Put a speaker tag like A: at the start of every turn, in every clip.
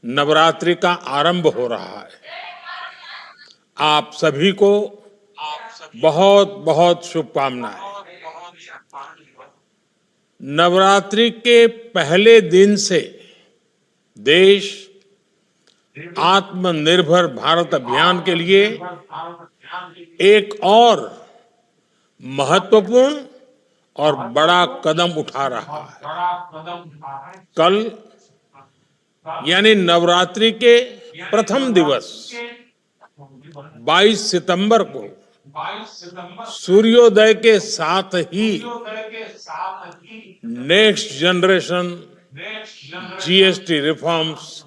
A: नवरात्रि का आरंभ हो रहा है। आप सभी को बहुत बहुत शुभकामनाएं। नवरात्रि के पहले दिन से देश आत्मनिर्भर भारत अभियान के लिए एक और महत्वपूर्ण और बड़ा कदम उठा रहा है। कल यानी नवरात्रि के प्रथम दिवस 22 सितंबर को सूर्योदय के साथ ही नेक्स्ट जनरेशन जीएसटी रिफॉर्म्स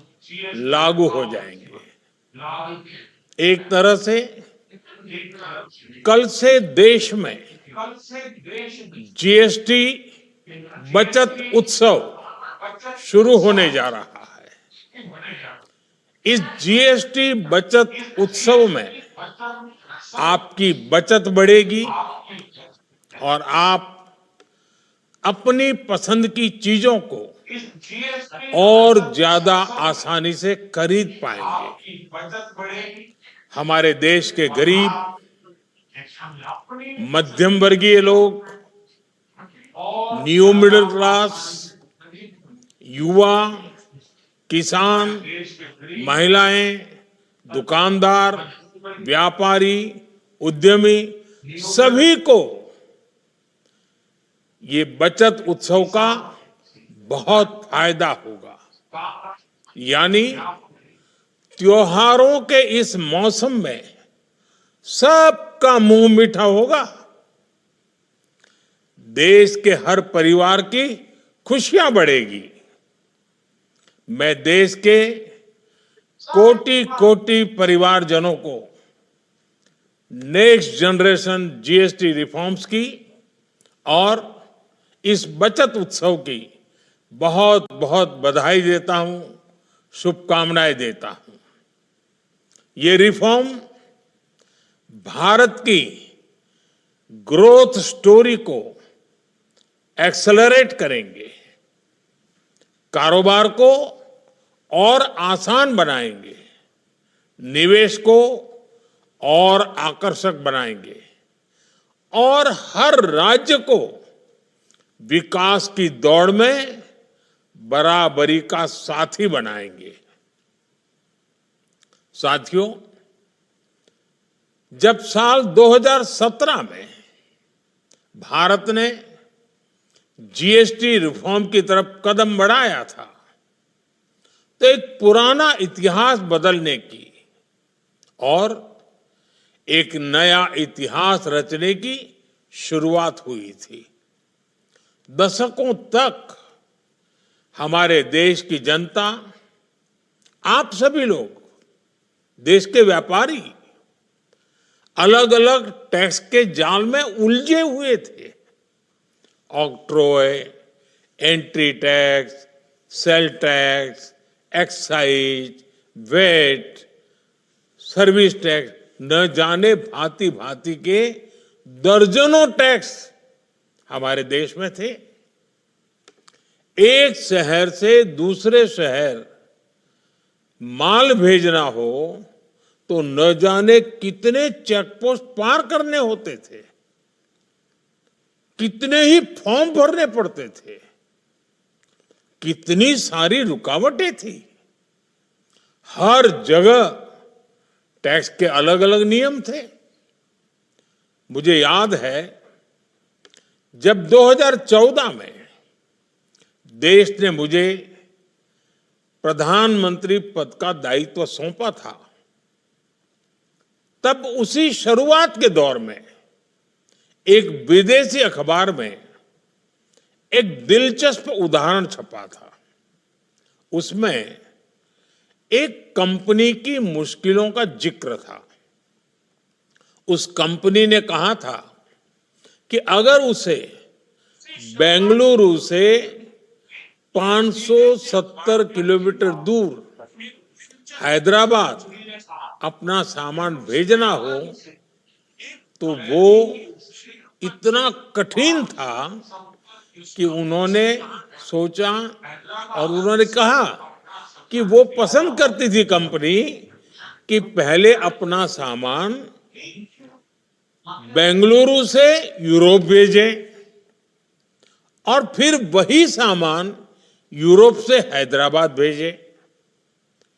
A: लागू हो जाएंगे। एक तरह से कल से देश में जीएसटी बचत उत्सव शुरू होने जा रहा है। इस जीएसटी बचत उत्सव में आपकी बचत बढ़ेगी और आप अपनी पसंद की चीजों को और ज्यादा आसानी से खरीद पाएंगे। हमारे देश के गरीब, मध्यम वर्गीय लोग, न्यू मिडिल क्लास, युवा, किसान, महिलाएं, दुकानदार, व्यापारी, उद्यमी, सभी को ये बचत उत्सव का बहुत फायदा होगा। यानी त्योहारों के इस मौसम में सबका मुंह मीठा होगा। देश के हर परिवार की खुशियां बढ़ेगी। मैं देश के कोटि कोटि परिवारजनों को नेक्स्ट जनरेशन जीएसटी रिफॉर्म्स की और इस बचत उत्सव की बहुत बहुत बधाई देता हूं, शुभकामनाएं देता हूं। ये रिफॉर्म भारत की ग्रोथ स्टोरी को एक्सेलरेट करेंगे, कारोबार को और आसान बनाएंगे, निवेश को और आकर्षक बनाएंगे और हर राज्य को विकास की दौड़ में बराबरी का साथी बनाएंगे। साथियों, जब साल 2017 में भारत ने जीएसटी रिफॉर्म की तरफ कदम बढ़ाया था, तो एक पुराना इतिहास बदलने की और एक नया इतिहास रचने की शुरुआत हुई थी। दशकों तक हमारे देश की जनता, आप सभी लोग, देश के व्यापारी अलग अलग टैक्स के जाल में उलझे हुए थे। Octroi, entry tax, sale tax, excise, VAT, service tax, न जाने भांति भांति के दर्जनों टैक्स हमारे देश में थे। एक शहर से दूसरे शहर माल भेजना हो तो न जाने कितने चेकपोस्ट पार करने होते थे, कितने ही फॉर्म भरने पड़ते थे, कितनी सारी रुकावटें थी। हर जगह टैक्स के अलग अलग नियम थे। मुझे याद है जब 2014 में देश ने मुझे प्रधानमंत्री पद का दायित्व सौंपा था, तब उसी शुरुआत के दौर में एक विदेशी अखबार में एक दिलचस्प उदाहरण छपा था। उसमें एक कंपनी की मुश्किलों का जिक्र था। उस कंपनी ने कहा था कि अगर उसे बेंगलुरु से 570 किलोमीटर दूर हैदराबाद अपना सामान भेजना हो तो वो इतना कठिन था कि उन्होंने सोचा और उन्होंने कहा कि वो पसंद करती थी कंपनी कि पहले अपना सामान बेंगलुरु से यूरोप भेजे और फिर वही सामान यूरोप से हैदराबाद भेजे।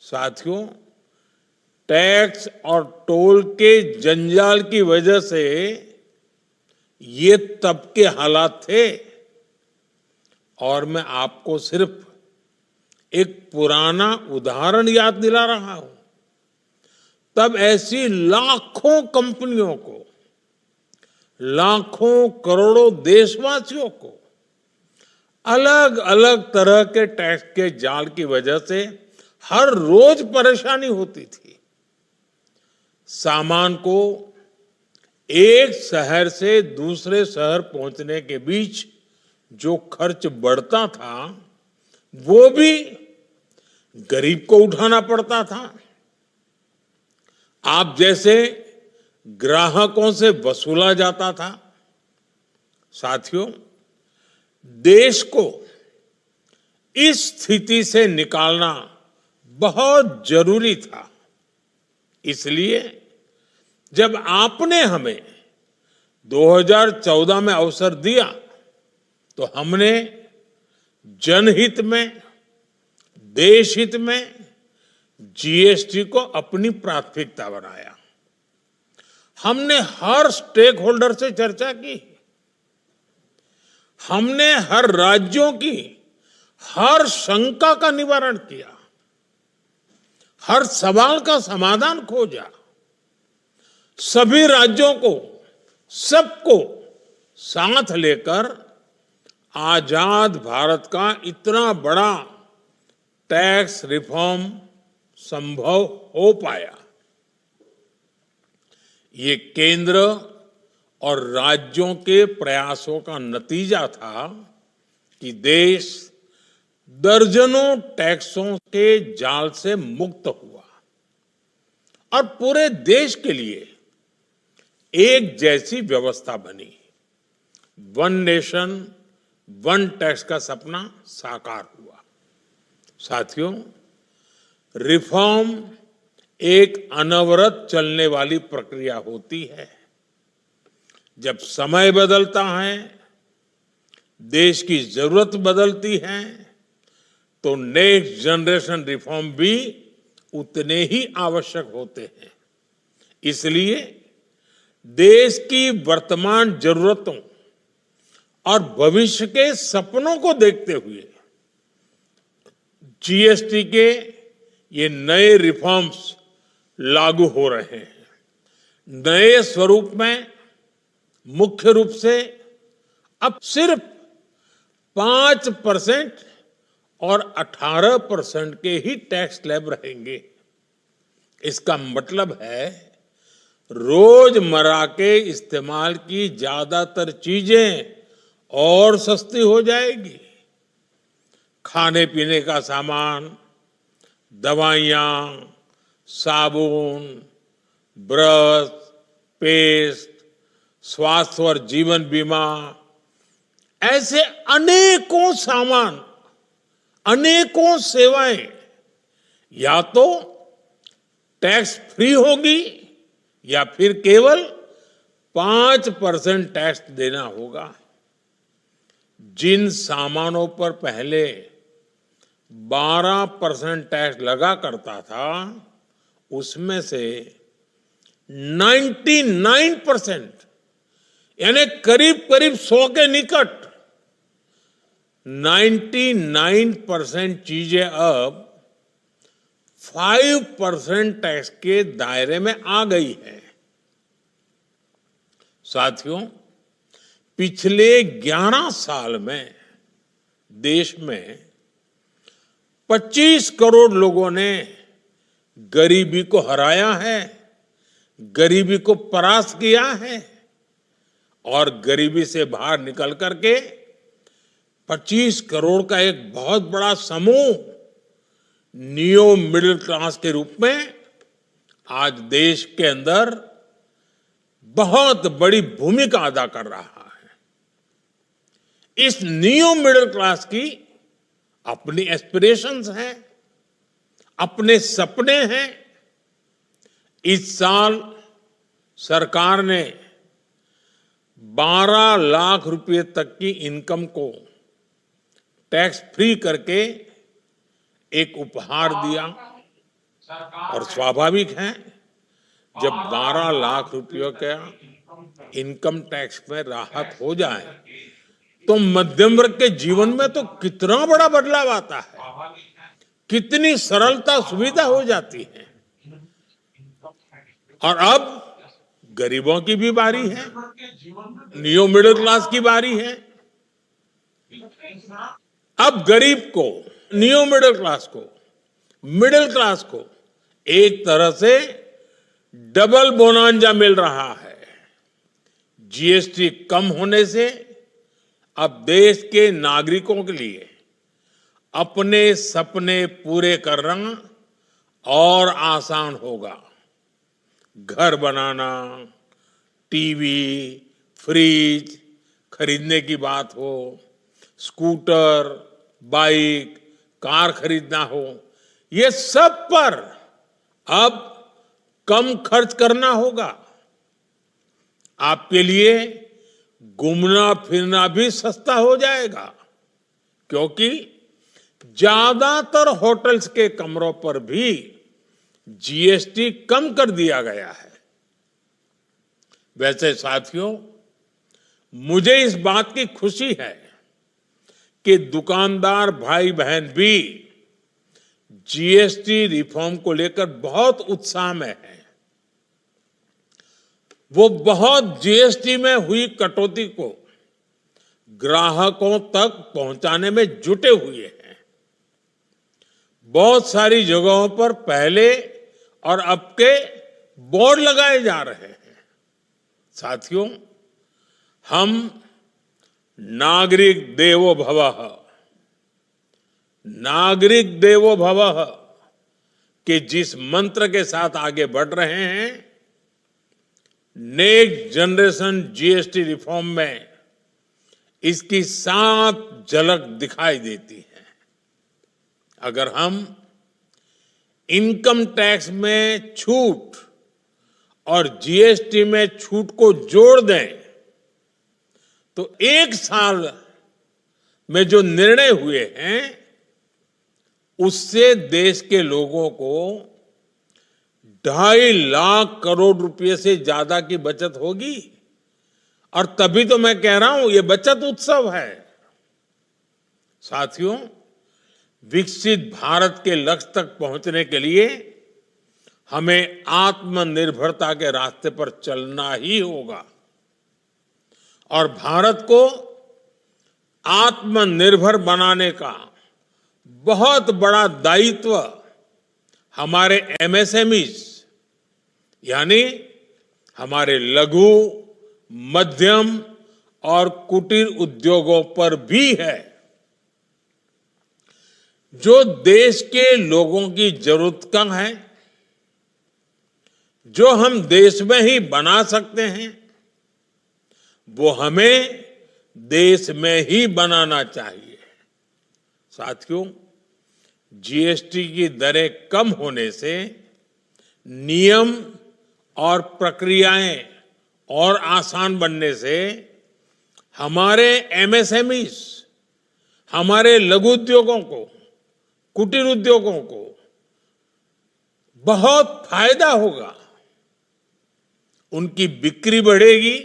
A: साथियों, टैक्स और टोल के जंजाल की वजह से ये तब के हालात थे। और मैं आपको सिर्फ एक पुराना उदाहरण याद दिला रहा हूं। तब ऐसी लाखों कंपनियों को, लाखों करोड़ों देशवासियों को अलग अलग तरह के टैक्स के जाल की वजह से हर रोज परेशानी होती थी। सामान को एक शहर से दूसरे शहर पहुंचने के बीच जो खर्च बढ़ता था वो भी गरीब को उठाना पड़ता था। आप जैसे ग्राहकों से वसूला जाता था। साथियों, देश को इस स्थिति से निकालना बहुत जरूरी था। इसलिए जब आपने हमें 2014 में अवसर दिया तो हमने जनहित में, देश हित में जीएसटी को अपनी प्राथमिकता बनाया। हमने हर स्टेक होल्डर से चर्चा की। हमने हर राज्यों की हर शंका का निवारण किया, हर सवाल का समाधान खोजा। सभी राज्यों को, सबको साथ लेकर आजाद भारत का इतना बड़ा टैक्स रिफॉर्म संभव हो पाया। ये केंद्र और राज्यों के प्रयासों का नतीजा था कि देश दर्जनों टैक्सों के जाल से मुक्त हुआ और पूरे देश के लिए एक जैसी व्यवस्था बनी। वन नेशन वन टैक्स का सपना साकार हुआ। साथियों, रिफॉर्म एक अनवरत चलने वाली प्रक्रिया होती है। जब समय बदलता है, देश की जरूरत बदलती है, तो नेक्स्ट जनरेशन रिफॉर्म भी उतने ही आवश्यक होते हैं। इसलिए देश की वर्तमान जरूरतों और भविष्य के सपनों को देखते हुए जीएसटी के ये नए रिफॉर्म्स लागू हो रहे हैं। नए स्वरूप में मुख्य रूप से अब सिर्फ 5% और 18% के ही टैक्स स्लैब रहेंगे। इसका मतलब है रोजमर्रा के इस्तेमाल की ज्यादातर चीजें और सस्ती हो जाएगी। खाने पीने का सामान, दवाइयां, साबुन, ब्रश, पेस्ट, स्वास्थ्य और जीवन बीमा, ऐसे अनेकों सामान, अनेकों सेवाएं या तो टैक्स फ्री होगी या फिर केवल 5% टैक्स देना होगा। जिन सामानों पर पहले 12% टैक्स लगा करता था, उसमें से 99% यानी करीब करीब 100 के निकट 99% चीजें अब 5% टैक्स के दायरे में आ गई है। साथियों, पिछले 11 साल में देश में 25 करोड़ लोगों ने गरीबी को हराया है, गरीबी को परास्त किया है और गरीबी से बाहर निकल करके 25 करोड़ का एक बहुत बड़ा समूह नियो मिडिल क्लास के रूप में आज देश के अंदर बहुत बड़ी भूमिका अदा कर रहा है। इस नियो मिडिल क्लास की अपनी एस्पिरेशंस हैं, अपने सपने हैं। इस साल सरकार ने 12 लाख रुपए तक की इनकम को टैक्स फ्री करके एक उपहार दिया। और स्वाभाविक है, जब 12 लाख रुपयों का इनकम टैक्स में राहत हो जाए तो मध्यम वर्ग के जीवन में तो कितना बड़ा बदलाव आता है, कितनी सरलता सुविधा हो जाती है। और अब गरीबों की भी बारी है, न्यू मिडिल क्लास की बारी है। अब गरीब को, न्यू मिडिल क्लास को एक तरह से डबल बोनांजा मिल रहा है। जीएसटी कम होने से अब देश के नागरिकों के लिए अपने सपने पूरे करना और आसान होगा। घर बनाना, टीवी, फ्रिज खरीदने की बात हो, स्कूटर, बाइक, कार खरीदना हो, ये सब पर अब कम खर्च करना होगा। आपके लिए घूमना फिरना भी सस्ता हो जाएगा, क्योंकि ज्यादातर होटल्स के कमरों पर भी जीएसटी कम कर दिया गया है। वैसे साथियों, मुझे इस बात की खुशी है कि दुकानदार भाई बहन भी जीएसटी रिफॉर्म को लेकर बहुत उत्साह में हैं। वो बहुत जीएसटी में हुई कटौती को ग्राहकों तक पहुंचाने में जुटे हुए हैं। बहुत सारी जगहों पर पहले और अब के बोर्ड लगाए जा रहे हैं। साथियों, हम नागरिक देवो भवः के जिस मंत्र के साथ आगे बढ़ रहे हैं, नेक्स्ट जनरेशन जीएसटी रिफॉर्म में इसकी साफ झलक दिखाई देती है। अगर हम इनकम टैक्स में छूट और जीएसटी में छूट को जोड़ दें तो एक साल में जो निर्णय हुए हैं उससे देश के लोगों को 2.5 लाख करोड़ रुपए से ज्यादा की बचत होगी। और तभी तो मैं कह रहा हूं, ये बचत उत्सव है। साथियों, विकसित भारत के लक्ष्य तक पहुंचने के लिए हमें आत्मनिर्भरता के रास्ते पर चलना ही होगा। और भारत को आत्मनिर्भर बनाने का बहुत बड़ा दायित्व हमारे एमएसएमईज यानी हमारे लघु, मध्यम और कुटीर उद्योगों पर भी है, जो देश के लोगों की जरूरत कम है, जो हम देश में ही बना सकते हैं, वो हमें देश में ही बनाना चाहिए। साथियों, जीएसटी की दरें कम होने से नियम और प्रक्रियाएं और आसान बनने से हमारे एमएसएमईज, हमारे लघु उद्योगों को, कुटीर उद्योगों को बहुत फायदा होगा। उनकी बिक्री बढ़ेगी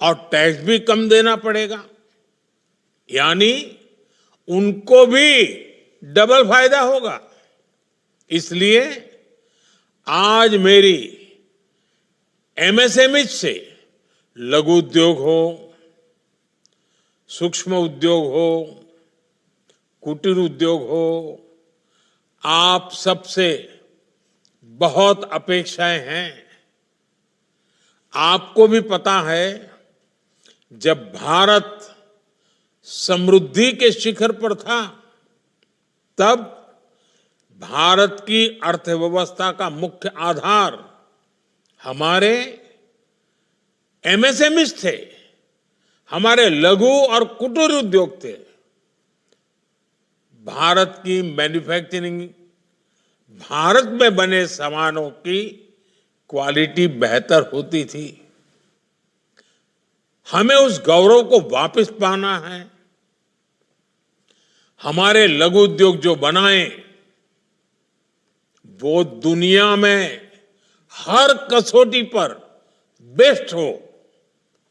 A: और टैक्स भी कम देना पड़ेगा, यानी उनको भी डबल फायदा होगा। इसलिए आज मेरी एमएसएमई से लघु उद्योग हो, सूक्ष्म उद्योग हो, कुटीर उद्योग हो, आप सबसे बहुत अपेक्षाएं हैं। आपको भी पता है, जब भारत समृद्धि के शिखर पर था, तब भारत की अर्थव्यवस्था का मुख्य आधार हमारे एमएसएमईज थे, हमारे लघु और कुटीर उद्योग थे। भारत की मैन्युफैक्चरिंग भारत में बने सामानों की क्वालिटी बेहतर होती थी। हमें उस गौरव को वापस पाना है। हमारे लघु उद्योग जो बनाए वो दुनिया में हर कसौटी पर बेस्ट हो,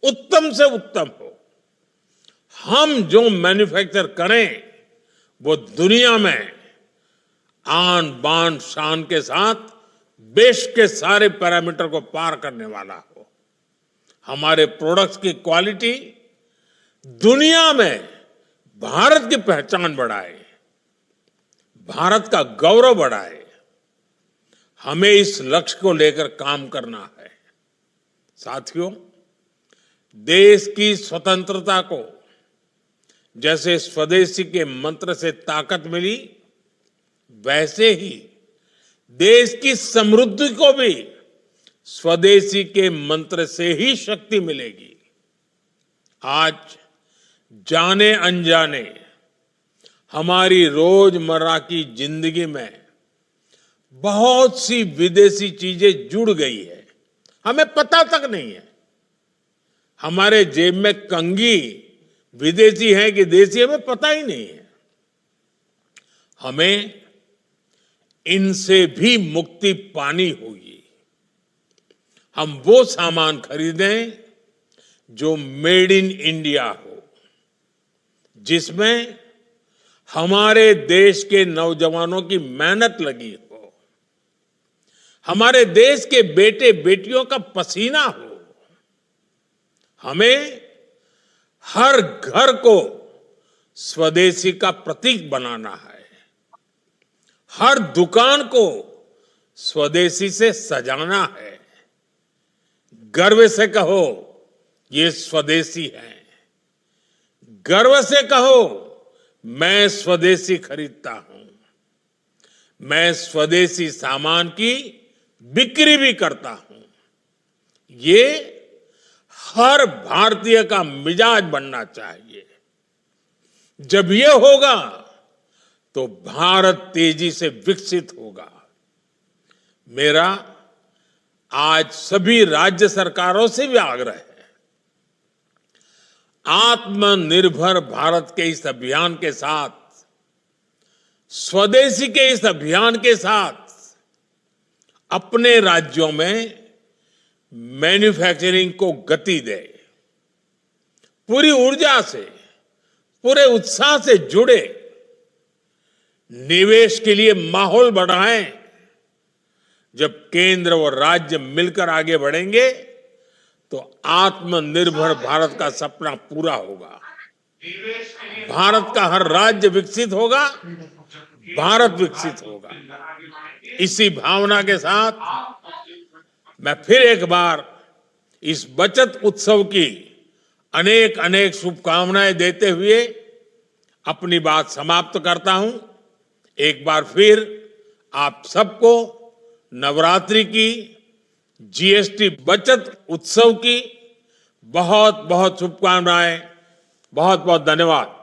A: उत्तम से उत्तम हो। हम जो मैन्युफैक्चर करें वो दुनिया में आन बान शान के साथ बेस्ट के सारे पैरामीटर को पार करने वाला हो। हमारे प्रोडक्ट्स की क्वालिटी दुनिया में भारत की पहचान बढ़ाए, भारत का गौरव बढ़ाए। हमें इस लक्ष्य को लेकर काम करना है। साथियों, देश की स्वतंत्रता को जैसे स्वदेशी के मंत्र से ताकत मिली, वैसे ही देश की समृद्धि को भी स्वदेशी के मंत्र से ही शक्ति मिलेगी। आज जाने अनजाने हमारी रोजमर्रा की जिंदगी में बहुत सी विदेशी चीजें जुड़ गई है, हमें पता तक नहीं है। हमारे जेब में कंघी विदेशी है कि देसी, हमें पता ही नहीं है। हमें इनसे भी मुक्ति पानी होगी। हम वो सामान खरीदें जो मेड इन इंडिया हो, जिसमें हमारे देश के नौजवानों की मेहनत लगी हो, हमारे देश के बेटे बेटियों का पसीना हो। हमें हर घर को स्वदेशी का प्रतीक बनाना है। हर दुकान को स्वदेशी से सजाना है। गर्व से कहो ये स्वदेशी है। गर्व से कहो मैं स्वदेशी खरीदता हूं। मैं स्वदेशी सामान की बिक्री भी करता हूं। ये हर भारतीय का मिजाज बनना चाहिए। जब ये होगा तो भारत तेजी से विकसित होगा। मेरा आज सभी राज्य सरकारों से भी आग्रह है, आत्मनिर्भर भारत के इस अभियान के साथ, स्वदेशी के इस अभियान के साथ अपने राज्यों में मैन्युफैक्चरिंग को गति दे। पूरी ऊर्जा से, पूरे उत्साह से जुड़े, निवेश के लिए माहौल बढ़ाएं। जब केंद्र और राज्य मिलकर आगे बढ़ेंगे तो आत्मनिर्भर भारत का सपना पूरा होगा। भारत का हर राज्य विकसित होगा, भारत विकसित होगा। इसी भावना के साथ मैं फिर एक बार इस बचत उत्सव की अनेक अनेक शुभकामनाएं देते हुए अपनी बात समाप्त करता हूं। एक बार फिर आप सबको नवरात्रि की, जीएसटी बचत उत्सव की बहुत बहुत शुभकामनाएं। बहुत बहुत धन्यवाद।